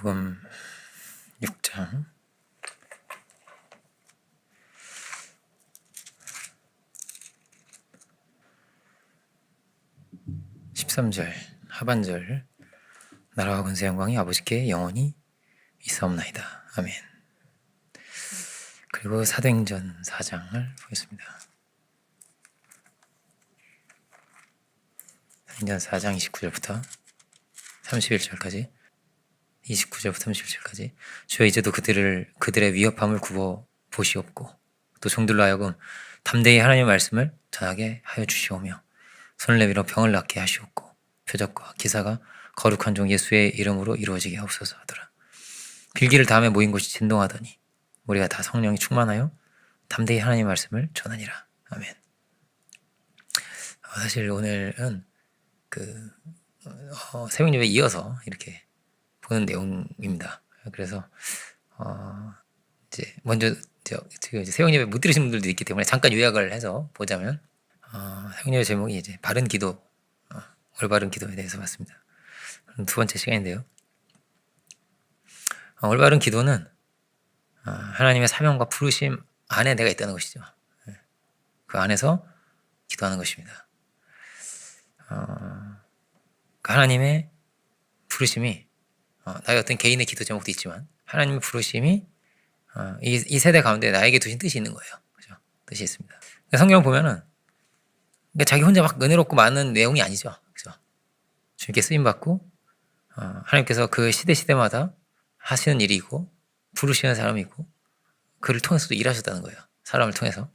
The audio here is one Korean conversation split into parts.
마태복음 6장 13절 하반절 나라와 권세 영광이 아버지께 영원히 있사옵나이다. 아멘. 그리고 사도행전 4장을 보겠습니다. 사도행전 4장 29절부터 31절까지 29절부터 37절까지 주여 이제도 그들의 위협함을 굽어 보시옵고 또 종들로 하여금 담대히 하나님의 말씀을 전하게 하여 주시오며 손을 내밀어 병을 낫게 하시옵고 표적과 기사가 거룩한 종 예수의 이름으로 이루어지게 하옵소서 하더라. 빌기를 다음에 모인 곳이 진동하더니 우리가 다 성령이 충만하여 담대히 하나님의 말씀을 전하니라. 아멘. 사실 오늘은 새벽 예배에 이어서 이렇게 보는 내용입니다. 그래서 이제 먼저 이제 새벽 예배 못 들으신 분들도 있기 때문에 잠깐 요약을 해서 보자면 새벽 예배 제목이 이제 바른 기도, 올바른 기도에 대해서 봤습니다. 두 번째 시간인데요. 올바른 기도는 하나님의 사명과 부르심 안에 내가 있다는 것이죠. 그 안에서 기도하는 것입니다. 하나님의 부르심이 나의 어떤 개인의 기도 제목도 있지만 하나님의 부르심이 이 세대 가운데 나에게 두신 뜻이 있는 거예요. 그죠? 뜻이 있습니다. 성경 보면은 자기 혼자 막 은혜롭고 많은 내용이 아니죠. 그죠? 주님께 쓰임 받고 하나님께서 그 시대마다 하시는 일이 있고 부르시는 사람이 있고 그를 통해서도 일하셨다는 거예요. 사람을 통해서.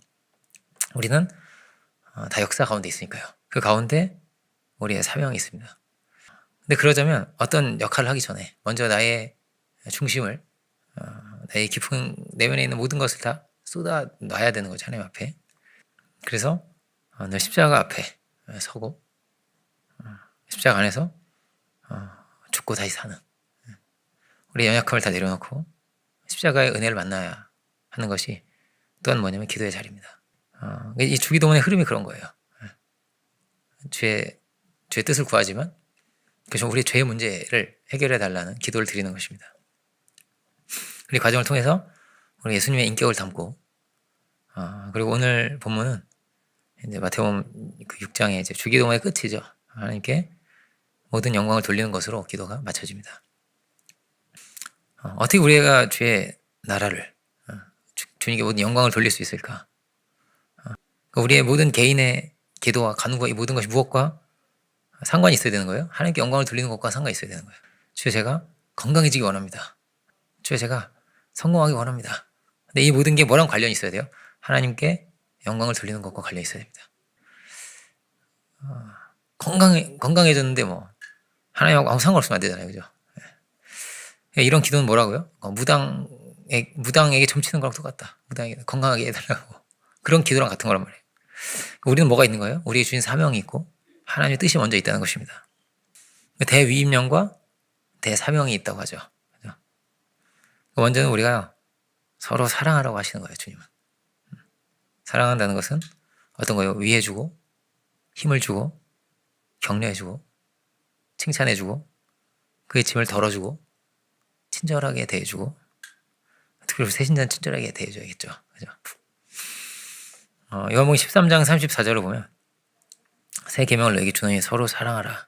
우리는 다 역사 가운데 있으니까요. 그 가운데 우리의 사명이 있습니다. 근데 그러자면 어떤 역할을 하기 전에 먼저 나의 중심을 나의 깊은 내면에 있는 모든 것을 다 쏟아 놔야 되는 거죠. 하나님 앞에. 그래서 늘 십자가 앞에 서고 십자가 안에서 죽고 다시 사는 우리의 연약함을 다 내려놓고 십자가의 은혜를 만나야 하는 것이 또한 뭐냐면 기도의 자리입니다. 이 주기도문의 흐름이 그런 거예요. 주의 뜻을 구하지만 그래서 우리의 죄의 문제를 해결해 달라는 기도를 드리는 것입니다. 우리 과정을 통해서 우리 예수님의 인격을 담고 그리고 오늘 본문은 이제 마태복음 6장의 이제 주기도문의 끝이죠. 하나님께 모든 영광을 돌리는 것으로 기도가 마쳐집니다. 어떻게 우리가 주의 나라를 주님께 모든 영광을 돌릴 수 있을까? 우리의 모든 개인의 기도와 간구와 이 모든 것이 무엇과 상관이 있어야 되는 거예요? 하나님께 영광을 돌리는 것과 상관이 있어야 되는 거예요. 주여 제가 건강해지기 원합니다. 주여 제가 성공하기 원합니다. 근데 이 모든 게 뭐랑 관련이 있어야 돼요? 하나님께 영광을 돌리는 것과 관련이 있어야 됩니다. 건강해졌는데 뭐 하나님하고 아무 상관없으면 안 되잖아요. 그죠? 이런 기도는 뭐라고요? 무당에게 점치는 거랑 똑같다. 무당에게 건강하게 해달라고. 그런 기도랑 같은 거란 말이에요. 우리는 뭐가 있는 거예요? 우리의 주신 사명이 있고 하나님의 뜻이 먼저 있다는 것입니다. 대위임령과 대사명이 있다고 하죠. 그죠? 먼저는 우리가 서로 사랑하라고 하시는 거예요. 주님은. 사랑한다는 것은 어떤 거예요? 위해주고 힘을 주고 격려해주고 칭찬해주고 그의 짐을 덜어주고 친절하게 대해주고 특별히 새신자는 친절하게 대해줘야겠죠. 그죠? 요한복음 13장 34절을 보면 새 계명을 너희에게 주노니 서로 사랑하라.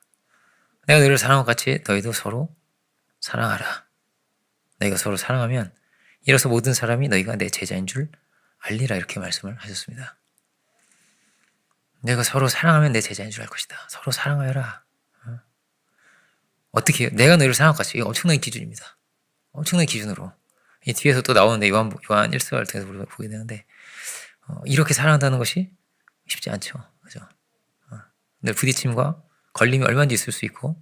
내가 너희를 사랑한 것 같이 너희도 서로 사랑하라. 너희가 서로 사랑하면 이로써 모든 사람이 너희가 내 제자인 줄 알리라. 이렇게 말씀을 하셨습니다. 내가 서로 사랑하면 내 제자인 줄 알 것이다. 서로 사랑하여라. 어떻게 해요? 내가 너희를 사랑한 것 같이. 이게 엄청난 기준입니다. 엄청난 기준으로. 이 뒤에서 또 나오는데 요한 1서를 통해서 우리가 보게 되는데 이렇게 사랑한다는 것이 쉽지 않죠. 그죠? 늘 부딪힘과 걸림이 얼마든지 있을 수 있고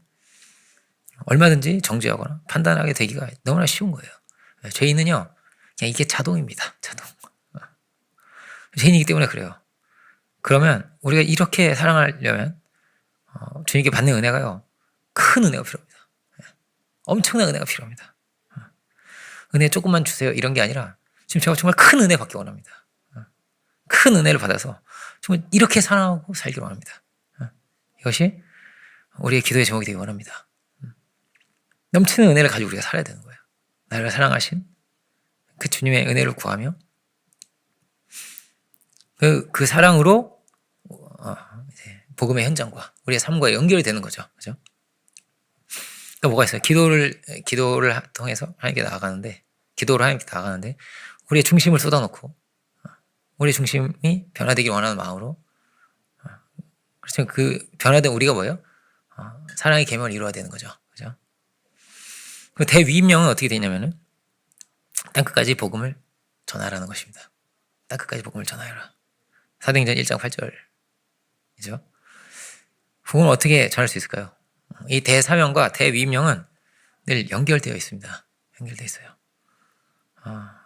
얼마든지 정죄하거나 판단하게 되기가 너무나 쉬운 거예요. 죄인은요 그냥 이게 자동입니다. 자동. 죄인이기 때문에 그래요. 그러면 우리가 이렇게 사랑하려면 주님께 받는 은혜가요 큰 은혜가 필요합니다. 엄청난 은혜가 필요합니다. 은혜 조금만 주세요 이런 게 아니라 지금 제가 정말 큰 은혜 받기 원합니다. 큰 은혜를 받아서 정말 이렇게 사랑하고 살기를 원합니다. 이것이 우리의 기도의 제목이 되기 원합니다. 넘치는 은혜를 가지고 우리가 살아야 되는 거예요. 나를 사랑하신 그 주님의 은혜를 구하며 그 사랑으로 이제 복음의 현장과 우리의 삶과 연결이 되는 거죠. 그죠? 그러니까 뭐가 있어요? 기도를 통해서 하나님께 나아가는데, 기도를 하나님께 나아가는데, 우리의 중심을 쏟아놓고, 우리의 중심이 변화되길 원하는 마음으로, 그렇죠. 그 변화된 우리가 뭐예요? 사랑의 계명을 이루어야 되는 거죠. 그죠? 그 대위임령은 어떻게 되냐면은, 땅끝까지 복음을 전하라는 것입니다. 땅끝까지 복음을 전하여라. 사도행전 1장 8절이죠. 복음을 어떻게 전할 수 있을까요? 이 대사명과 대위임령은 늘 연결되어 있습니다. 연결되어 있어요.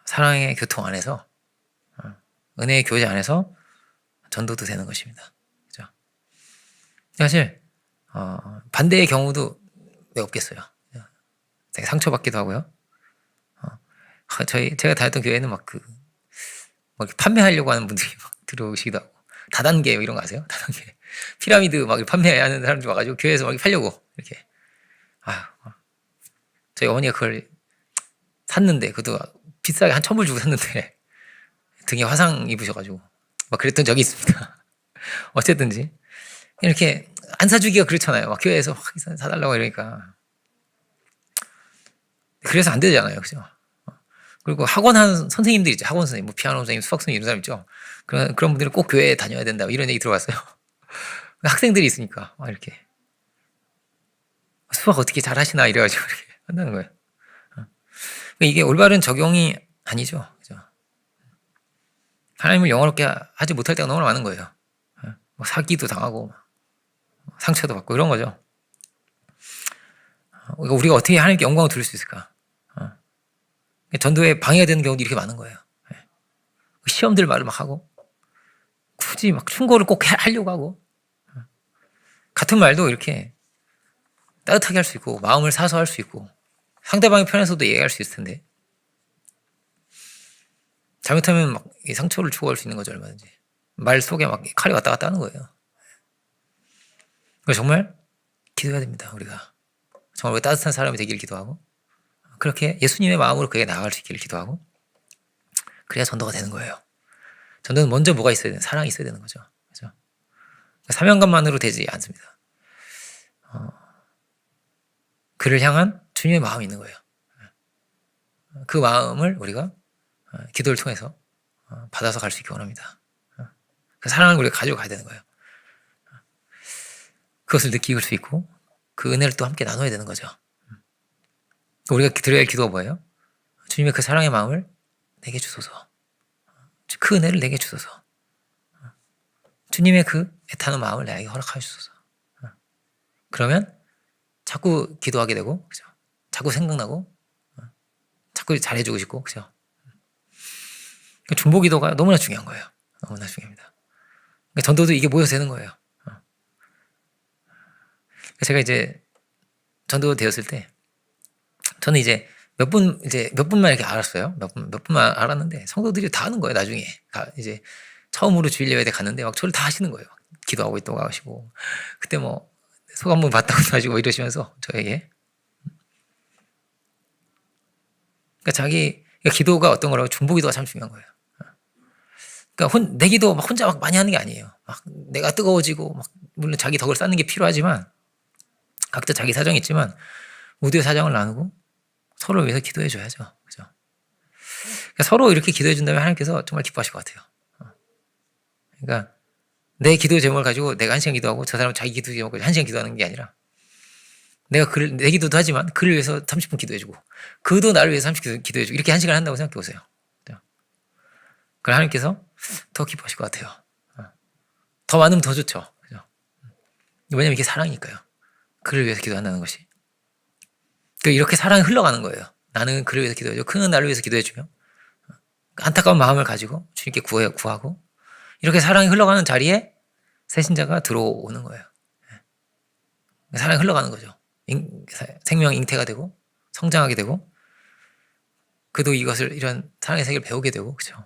사랑의 교통 안에서, 은혜의 교제 안에서 전도도 되는 것입니다. 그죠? 사실 반대의 경우도 왜 없겠어요. 되게 상처받기도 하고요. 제가 다녔던 교회는 막 이렇게 판매하려고 하는 분들이 막 들어오시기도 하고, 다단계 이런 거 아세요? 다단계 피라미드 막 판매하는 사람들 와가지고 교회에서 막 팔려고 이렇게. 저희 어머니가 그걸 샀는데, 그것도 비싸게 한 1,000불 주고 샀는데 등에 화상 입으셔가지고 막 그랬던 적이 있습니다. 어쨌든지 이렇게 안 사주기가 그렇잖아요. 막 교회에서 확 사달라고 이러니까. 그래서 안 되잖아요. 그죠? 그리고 학원 하는 선생님들 있죠. 학원 선생님, 뭐 피아노 선생님, 수학 선생님 이런 사람 있죠. 그런 분들은 꼭 교회에 다녀야 된다. 이런 얘기 들어봤어요. 학생들이 있으니까 막 이렇게 수학 어떻게 잘 하시나 이래가지고 이렇게 한다는 거예요. 이게 올바른 적용이 아니죠. 그죠? 하나님을 영화롭게 하지 못할 때가 너무 많은 거예요. 뭐 사기도 당하고 상처도 받고 이런 거죠. 우리가 어떻게 하나님께 영광을 돌릴 수 있을까? 전도에 방해가 되는 경우도 이렇게 많은 거예요. 시험들 말을 막 하고, 굳이 막 충고를 꼭 하려고 하고, 같은 말도 이렇게 따뜻하게 할 수 있고, 마음을 사서 할 수 있고, 상대방의 편에서도 얘기할 수 있을 텐데, 잘못하면 막 상처를 주고할 수 있는 거죠, 얼마든지. 말 속에 막 칼이 왔다 갔다 하는 거예요. 그래서 정말 기도해야 됩니다, 우리가. 정말 따뜻한 사람이 되기를 기도하고, 그렇게 예수님의 마음으로 그에게 나아갈 수 있기를 기도하고, 그래야 전도가 되는 거예요. 전도는 먼저 뭐가 있어야 되는, 사랑이 있어야 되는 거죠. 그죠? 사명감만으로 되지 않습니다. 그를 향한 주님의 마음이 있는 거예요. 그 마음을 우리가 기도를 통해서 받아서 갈 수 있기 원합니다. 그 사랑을 우리가 가지고 가야 되는 거예요. 그것을 느낄 수 있고 그 은혜를 또 함께 나눠야 되는 거죠. 우리가 드려야 할 기도가 뭐예요? 주님의 그 사랑의 마음을 내게 주소서. 그 은혜를 내게 주소서. 주님의 그 애타는 마음을 나에게 허락하여 주소서. 그러면 자꾸 기도하게 되고, 그죠? 자꾸 생각나고, 자꾸 잘해주고 싶고, 그죠? 중보 기도가 너무나 중요한 거예요. 너무나 중요합니다. 전도도 이게 모여서 되는 거예요. 제가 이제 전도 되었을 때, 저는 이제 몇 분만 이렇게 알았어요. 몇 분만 알았는데, 성도들이 다 하는 거예요, 나중에. 이제 처음으로 주일 예배에 갔는데, 막 저를 다 하시는 거예요. 기도하고 있다고 하시고. 그때 뭐, 소감 한번 봤다고 하시고 이러시면서 저에게. 그러니까 기도가 어떤 거라고, 중보 기도가 참 중요한 거예요. 그러니까 내 기도 막 혼자 막 많이 하는 게 아니에요. 막 내가 뜨거워지고, 막 물론 자기 덕을 쌓는 게 필요하지만, 각자 자기 사정이 있지만, 모두의 사정을 나누고, 서로를 위해서 기도해 줘야죠. 그죠? 그러니까 서로 이렇게 기도해 준다면 하나님께서 정말 기뻐하실 것 같아요. 그러니까 내 기도 제목을 가지고 내가 1시간 기도하고 저 사람은 자기 기도 제목을 가지고 1시간 기도하는 게 아니라 내가 내 기도도 하지만 그를 위해서 30분 기도해주고 그도 나를 위해서 30분 기도해주고 이렇게 1시간 한다고 생각해 보세요. 그럼 하나님께서 더 기뻐하실 것 같아요. 더 많으면 더 좋죠. 그죠? 왜냐면 이게 사랑이니까요. 그를 위해서 기도한다는 것이. 이렇게 사랑이 흘러가는 거예요. 나는 그를 위해서 기도해주고 그는 나를 위해서 기도해주며 안타까운 마음을 가지고 주님께 구하고 이렇게 사랑이 흘러가는 자리에 새신자가 들어오는 거예요. 사랑이 흘러가는 거죠. 생명 잉태가 되고 성장하게 되고 그도 이런 사랑의 세계를 배우게 되고 그렇죠.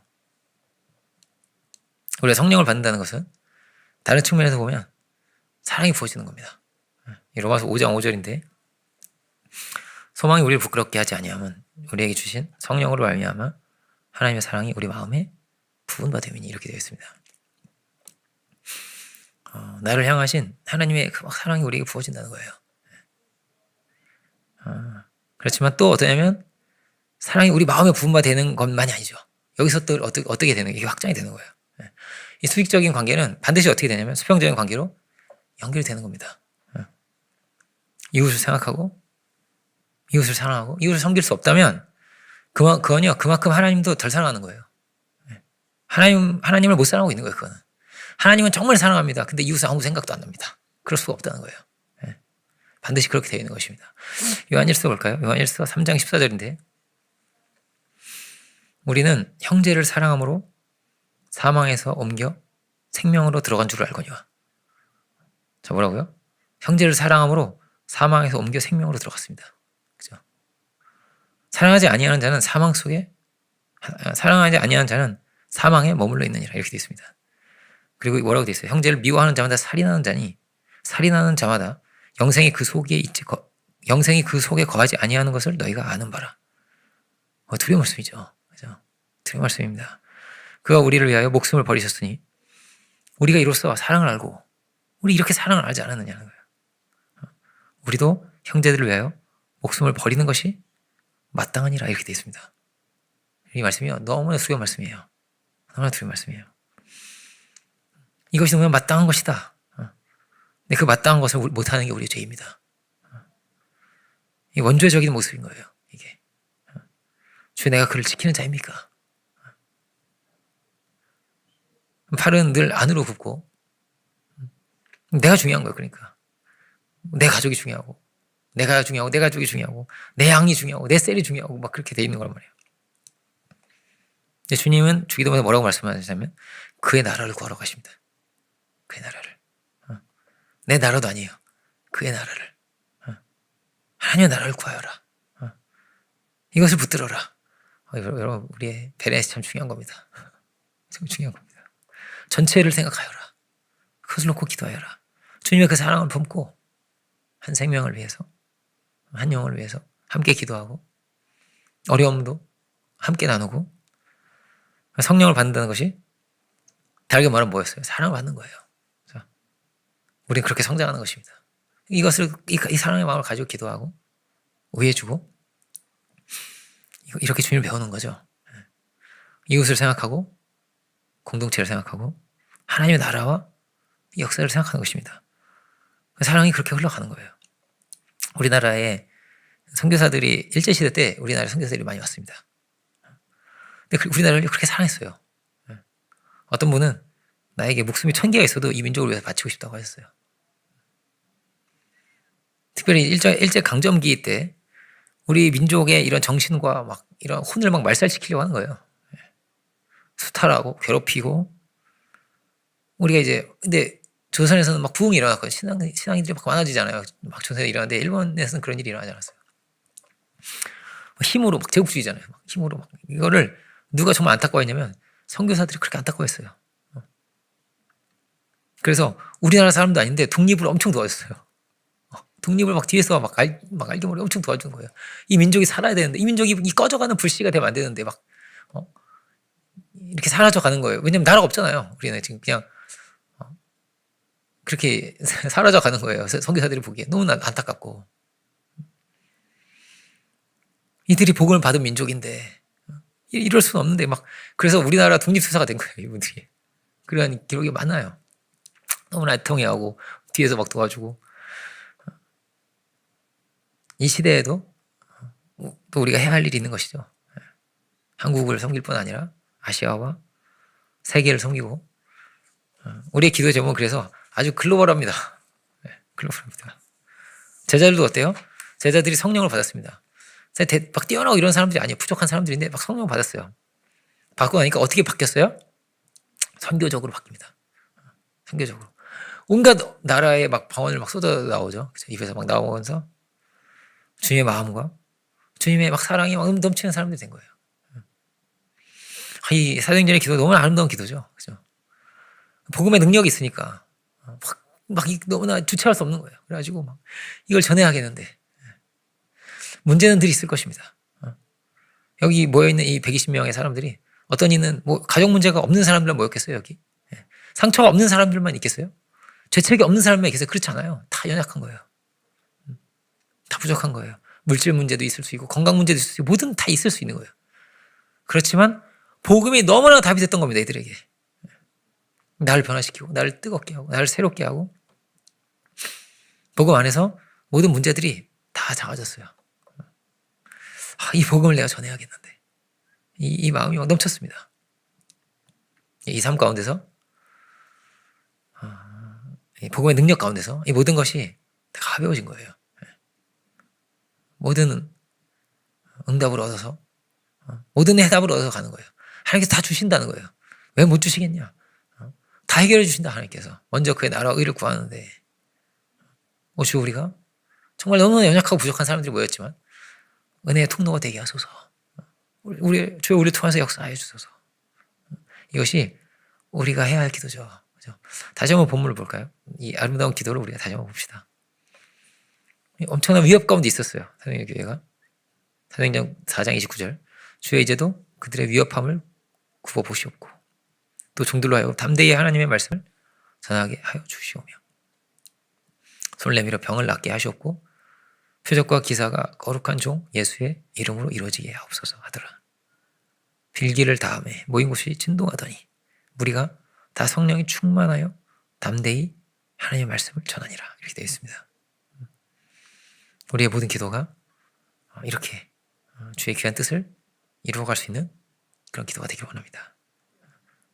우리가 성령을 받는다는 것은 다른 측면에서 보면 사랑이 부어지는 겁니다. 로마서 5장 5절인데 소망이 우리를 부끄럽게 하지 아니하면 우리에게 주신 성령으로 말미암아 하나님의 사랑이 우리 마음에 부은바 됨이니 이렇게 되어 있습니다. 나를 향하신 하나님의 그 사랑이 우리에게 부어진다는 거예요. 그렇지만 또 어떠냐면 사랑이 우리 마음에 부은 바 되는 것만이 아니죠. 여기서 또 어떻게 되는 이게 확장이 되는 거예요. 이 수직적인 관계는 반드시 어떻게 되냐면 수평적인 관계로 연결이 되는 겁니다. 이웃을 생각하고 이웃을 사랑하고 이웃을 섬길 수 없다면 그만큼 하나님도 덜 사랑하는 거예요. 하나님을 못 사랑하고 있는 거예요. 그거는 하나님은 정말 사랑합니다. 근데 이웃은 아무 생각도 안 납니다. 그럴 수가 없다는 거예요. 반드시 그렇게 되어 있는 것입니다. 요한일서 볼까요? 요한일서 3장 14절인데 우리는 형제를 사랑함으로 사망에서 옮겨 생명으로 들어간 줄 알거니와. 자, 뭐라고요? 형제를 사랑함으로 사망에서 옮겨 생명으로 들어갔습니다. 그죠? 사랑하지 아니하는 자는 사랑하지 아니하는 자는 사망에 머물러 있느니라 이렇게 되어 있습니다. 그리고 뭐라고 되어 있어요? 형제를 미워하는 자마다 살인하는 자니 살인하는 자마다 영생이 그 속에 거하지 아니하는 것을 너희가 아는 바라. 두려운 말씀이죠. 그죠? 두려운 말씀입니다. 그가 우리를 위하여 목숨을 버리셨으니 우리가 이로써 사랑을 알고 우리 이렇게 사랑을 알지 않았느냐는 거예요. 우리도 형제들을 위하여 목숨을 버리는 것이 마땅하니라 이렇게 되어 있습니다. 이 말씀이요 너무나 두려운 말씀이에요. 너무나 두려운 말씀이에요. 이것이 너무나 마땅한 것이다. 근데 그 마땅한 것을 못하는 게 우리의 죄입니다. 이 원죄적인 모습인 거예요. 이게 주 내가 그를 지키는 자입니까? 팔은 늘 안으로 굽고 내가 중요한 거예요. 그러니까 내 가족이 중요하고 내가 중요하고 내 가족이 중요하고 내 양이 중요하고 내 셀이 중요하고 막 그렇게 돼 있는 거란 말이에요. 근데 주님은 주기도문에 뭐라고 말씀하시냐면 그의 나라를 구하러 가십니다. 그의 나라를. 내 나라도 아니에요. 그의 나라를. 하나님의 나라를 구하여라. 이것을 붙들어라. 여러분 우리의 베레스 참 중요한 겁니다. 참 중요한 겁니다. 전체를 생각하여라. 그것을 놓고 기도하여라. 주님의 그 사랑을 품고 한 생명을 위해서 한 영혼을 위해서 함께 기도하고 어려움도 함께 나누고 성령을 받는다는 것이 다르게 말하면 뭐였어요? 사랑을 받는 거예요. 우리는 그렇게 성장하는 것입니다. 이것을 이 사랑의 마음을 가지고 기도하고 우애해주고 이렇게 주님을 배우는 거죠. 이웃을 생각하고 공동체를 생각하고 하나님의 나라와 역사를 생각하는 것입니다. 사랑이 그렇게 흘러가는 거예요. 우리나라에 선교사들이 일제시대 때 우리나라에 선교사들이 많이 왔습니다. 근데 우리나라를 그렇게 사랑했어요. 어떤 분은 나에게 목숨이 1000개가 있어도 이 민족을 위해서 바치고 싶다고 하셨어요. 특별히 일제 강점기 때 우리 민족의 이런 정신과 막 이런 혼을 막 말살시키려고 하는 거예요. 수탈하고 괴롭히고 우리가 이제 근데 조선에서는 막 부흥이 일어났거든요. 신앙인들이 막 많아지잖아요. 막 조선에 일어났는데 일본에서는 그런 일이 일어나지 않았어요. 힘으로 막 제국주의잖아요. 막 힘으로 막 이거를 누가 정말 안타까워했냐면 선교사들이 그렇게 안타까워했어요. 그래서 우리나라 사람도 아닌데 독립을 엄청 도와줬어요. 독립을 막 뒤에서 막 알게모르게 엄청 도와준 거예요. 이 민족이 살아야 되는데 이 민족이 이 꺼져가는 불씨가 되면 안 되는데 막 이렇게 사라져 가는 거예요. 왜냐면 나라가 없잖아요. 우리는 지금 그냥 그렇게 사라져 가는 거예요. 선교사들이 보기에 너무 안타깝고 이들이 복을 받은 민족인데 이럴 수는 없는데 막 그래서 우리나라 독립투사가 된 거예요. 이분들이. 그런 기록이 많아요. 너무나 애통해하고 뒤에서 막 도와주고 이 시대에도 또 우리가 해야 할 일이 있는 것이죠. 한국을 섬길 뿐 아니라 아시아와 세계를 섬기고 우리의 기도 제목은 그래서 아주 글로벌합니다. 글로벌합니다. 제자들도 어때요? 제자들이 성령을 받았습니다. 막 뛰어나고 이런 사람들이 아니에요. 부족한 사람들인데 막 성령을 받았어요. 받고 나니까 어떻게 바뀌었어요? 선교적으로 바뀝니다. 선교적으로. 온갖 나라에 막 방언을 막 쏟아 나오죠. 입에서 막 나오면서 주님의 마음과 주님의 막 사랑이 막 넘치는 사람들이 된 거예요. 이 사도행전의 기도 너무나 아름다운 기도죠. 그죠? 복음의 능력이 있으니까 너무나 주체할 수 없는 거예요. 그래가지고 막 이걸 전해야겠는데 문제는 늘 있을 것입니다. 여기 모여있는 이 120명의 사람들이 어떤 이는 뭐 가족 문제가 없는 사람들만 모였겠어요, 여기? 예. 상처가 없는 사람들만 있겠어요? 죄책이 없는 사람만 있겠어요? 그렇지 않아요. 다 연약한 거예요. 다 부족한 거예요. 물질 문제도 있을 수 있고 건강 문제도 있을 수 있고 뭐든 다 있을 수 있는 거예요. 그렇지만 복음이 너무나 답이 됐던 겁니다. 이들에게. 나를 변화시키고 나를 뜨겁게 하고 나를 새롭게 하고 복음 안에서 모든 문제들이 다 작아졌어요. 이 복음을 내가 전해야겠는데 이 마음이 막 넘쳤습니다. 이 삶 가운데서 이 복음의 능력 가운데서 이 모든 것이 다 가벼워진 거예요. 모든 응답을 얻어서 모든 해답을 얻어서 가는 거예요. 하나님께서 다 주신다는 거예요. 왜 못 주시겠냐? 다 해결해 주신다 하나님께서. 먼저 그의 나라와 의를 구하는데 주 우리가 정말 너무나 연약하고 부족한 사람들이 모였지만 은혜의 통로가 되게 하소서. 주여 우리를 통해서 역사해 주소서. 이것이 우리가 해야 할 기도죠. 그죠? 다시 한번 본문을 볼까요? 이 아름다운 기도를 우리가 다시 한번 봅시다. 엄청난 위협 가운데 있었어요. 사도행전 교회가. 사도행전 4장 29절. 주의 이제도 그들의 위협함을 굽어 보시옵고 또 종들로 하여 담대히 하나님의 말씀을 전하게 하여 주시오며 손을 내밀어 병을 낫게 하시옵고 표적과 기사가 거룩한 종 예수의 이름으로 이루어지게 하옵소서 하더라. 빌기를 다음에 모인 곳이 진동하더니 무리가 다 성령이 충만하여 담대히 하나님의 말씀을 전하니라. 이렇게 되어 있습니다. 우리의 모든 기도가 이렇게 주의 귀한 뜻을 이루어갈 수 있는 그런 기도가 되길 원합니다.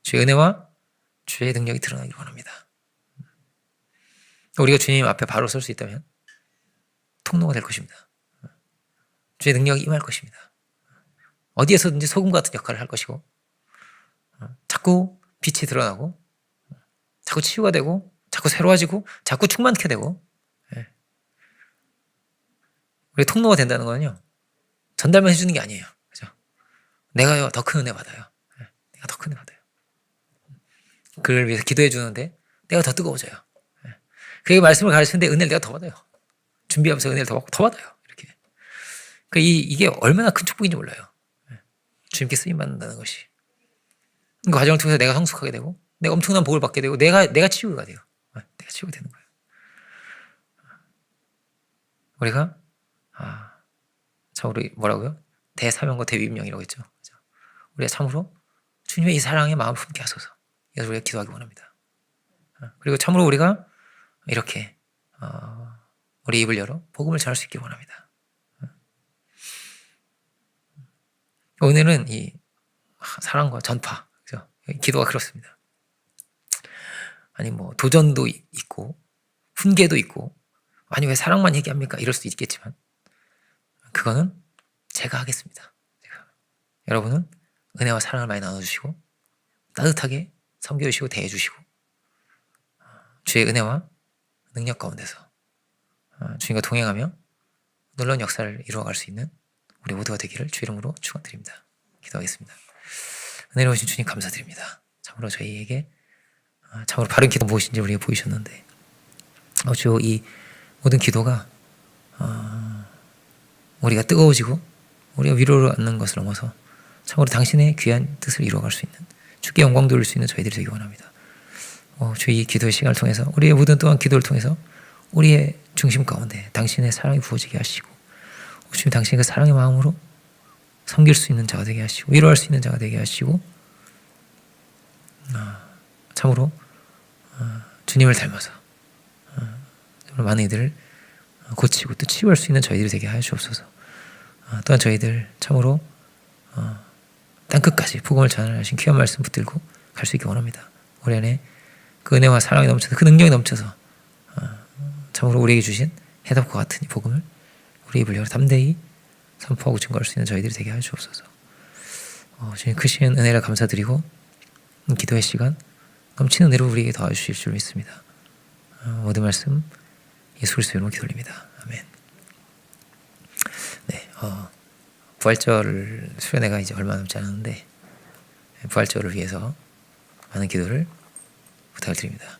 주의 은혜와 주의 능력이 드러나길 원합니다. 우리가 주님 앞에 바로 설 수 있다면 통로가 될 것입니다. 주의 능력이 임할 것입니다. 어디에서든지 소금 같은 역할을 할 것이고 자꾸 빛이 드러나고 자꾸 치유가 되고 자꾸 새로워지고 자꾸 충만케 되고 우리 통로가 된다는 거는요. 전달만 해주는 게 아니에요. 그죠? 내가요 더 큰 은혜 받아요. 내가 더 큰 은혜 받아요. 그를 위해서 기도해 주는데 내가 더 뜨거워져요. 그에게 말씀을 가르치는데 은혜를 내가 더 받아요. 준비하면서 은혜를 더 받아요. 이렇게. 그러니까 이게 얼마나 큰 축복인지 몰라요. 주님께 쓰임 받는다는 것이. 그 과정을 통해서 내가 성숙하게 되고 내가 엄청난 복을 받게 되고 내가 치유가 돼요. 내가 치유가 되는 거예요. 우리가 참으로 뭐라고요? 대사명과 대위임령이라고 했죠. 우리가 참으로 주님의 이 사랑의 마음을 품게 하소서. 이것을 우리가 기도하기 원합니다. 그리고 참으로 우리가 이렇게 우리 입을 열어 복음을 전할 수 있길 원합니다. 오늘은 이 사랑과 전파, 그죠? 기도가 그렇습니다. 아니 뭐 도전도 있고 훈계도 있고 아니 왜 사랑만 얘기합니까? 이럴 수도 있겠지만 그거는 제가 하겠습니다. 여러분은 은혜와 사랑을 많이 나눠주시고 따뜻하게 섬겨주시고 대해주시고 주의 은혜와 능력 가운데서 주님과 동행하며 놀라운 역사를 이루어갈 수 있는 우리 모두가 되기를 주 이름으로 축원드립니다. 기도하겠습니다. 은혜로우신 주님 감사드립니다. 참으로 저희에게 참으로 바른 기도 무엇인지 우리가 보이셨는데 주여 이 모든 기도가 우리가 뜨거워지고 우리가 위로를 얻는 것을 넘어서 참으로 당신의 귀한 뜻을 이루어갈 수 있는 주께 영광 돌릴 수 있는 저희들이 되기 원합니다. 주의 이 기도의 시간을 통해서 우리의 모든 또한 기도를 통해서 우리의 중심 가운데 당신의 사랑이 부어지게 하시고 주님 당신의 그 사랑의 마음으로 섬길 수 있는 자가 되게 하시고 위로할 수 있는 자가 되게 하시고 참으로 주님을 닮아서 많은 이들을 고치고 또 치유할 수 있는 저희들이 되게 하여 주옵소서. 또한 저희들 참으로 땅끝까지 복음을 전하신 귀한 말씀 붙들고 갈 수 있기 원합니다. 우리 안에 그 은혜와 사랑이 넘쳐서 그 능력이 넘쳐서 참으로 우리에게 주신 해답과 같은 이 복음을 우리 입을 열어 담대히 선포하고 증거할 수 있는 저희들이 되게 하여 주옵소서. 주님 크신 은혜를 감사드리고 기도의 시간 넘치는 은혜로 우리에게 도와주실 줄 믿습니다. 모든 말씀 예수 그리스도 이름으로 기도드립니다. 아멘. 네, 부활절 수련회가 이제 얼마 남지 않았는데 부활절을 위해서 많은 기도를 부탁을 드립니다.